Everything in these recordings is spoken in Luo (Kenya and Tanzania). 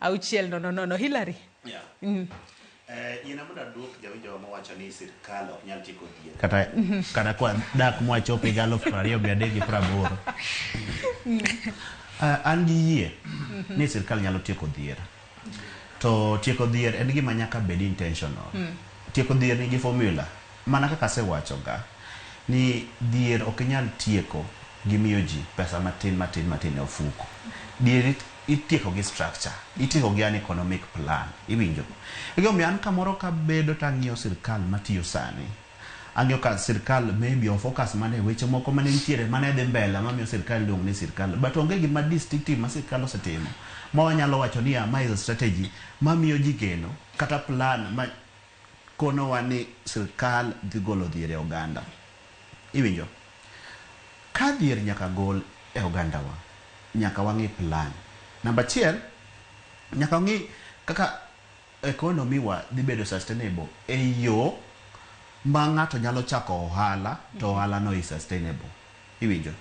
auchiel no Hillary. Yeah. Ina muda duok jawijo mawacho ni sirkal ok nyal tieko dhier. Kata kwa dak mwachopo higa 2030 an gi yie ni sirkal nyalo tieko dhier. To tieko dhier en gima nyaka bed intentional. Tieko dhier nigi formula. Mana kaka asewacho ga ni dhier ok nyal tieko gimiyo ji pesa matin e ofuko. Dhier itieko gi structure, itieko gi an economic plan, iwinjo. Ego mi an kamoro ka bedo tang'iyo sirkal matiyo sani. Ang'iyo ka sirkal maybe o focus mane weche moko mane nitiere mane dhi mbele mamiyo sirkal luong ni sirkal. But onge gima distinctive ma sirkal osetimo. Ma wanyalo wacho ni ma is a strategy mamiyo ji geno kata plan ma kono wani sirkal dhi golo dhier e oganda. Iwinjo. Ka dhier nyaka gol e oganda wa, nyaka wang'i plan. Number 1, nyaka wang'i kaka economy wa dhi bedo sustainable e yo ma ng'ato nyalo chako ohala to ohala no is sustainable. Iwinjo.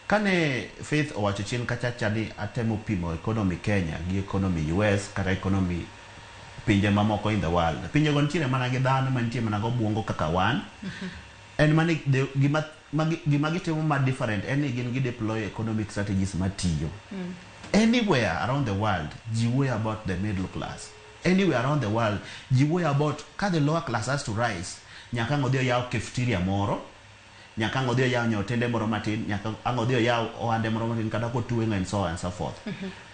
Kane Faith owacho chien kacha ni atemo pimo economy Kenya gi economy US kata economy pinje mamoko in the world. Pinje go nitiere mana gi dhano mantie mana go buongo kaka wan. En mani gima gitimo ma different en ni gin gi deploy economic strategies matiyo. Anywhere around the world, you worry about the middle class. Anywhere around the world, you worry about how the lower class has to rise. Nyaka ngodhiyo yao cafeteria moro, nyaka ngodhiyo yao nyotende moro matin, nyaka ngodhiyo yao oande moro matin kata ko tuwengo and so on and so forth.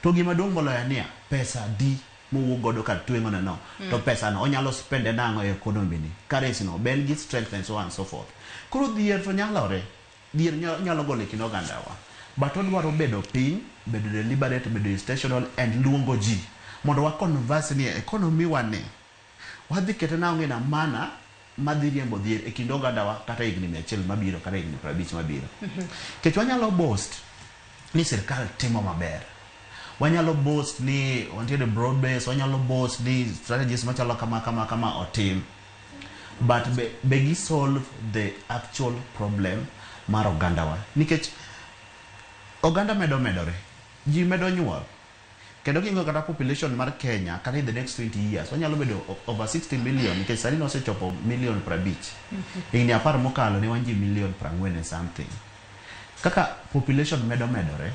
To gima duong' moloyo niya, pesa di mowuok godo ka tuwengo no. To pesa no onyalo spend nango e economy ni. Currency no ben gi strength and so on and so forth. Koro dhier to nyalore. Dhier nyalo golo e kind oganda wa. But odwaro bedo piny, bedo deliberate, bedo institutional and luongo ji. Mondo wa converse ni economy wane. Wadhi kete na onge na mana madhi riembo dhier e kind oganda wa kata higni 100 mabiro kata higni 50 mabiro. Kech wanyalo boast ni sirkal timo maber. Wanyalo boast ni wantiere broad base, wanyalo boast ni strategies machalo kama otim. But be gi solve the actual problem mar oganda wa. Nikech oganda medore, ji medo nyuol. Kendo kingo kata population mar Kenya kata in the next 20 years wanyalo bedo over 60 million nikech sani no sechopo million 50. Higni 10 mokalo ne wanji million 40 and something. Kaka population medore,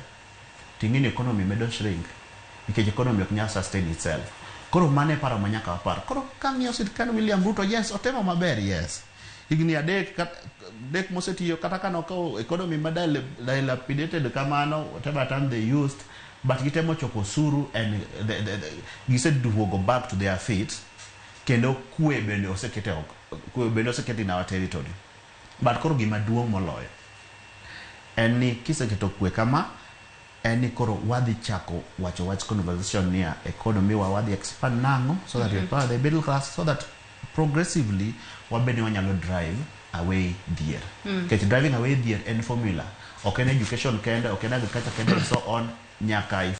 tingini economy medo shrink. Nikech economy ok nyal sustain itself. Koro mane paro manyaka wapar. Koro kang'iyo sirkal William Ruto, yes, otemo maber, yes. Higni dek mosetiyo kata kano ka economy dilapidated kamano, whatever time they used, but gitemo choko suru and gisaid to go back to their feet. Kendo kwe bende osekete in our territory. But koro gima duong' moloyo en ni kiseketo kwe kama en ni koro wadhi chako wacho wach conversation near economy wa wadhi expand nango so that we empower the middle class so that progressively wabene wanyalo drive away dhier. Kech driving away dhier en formula. Ok en education kende, ok en agriculture kende and so on. Nyaka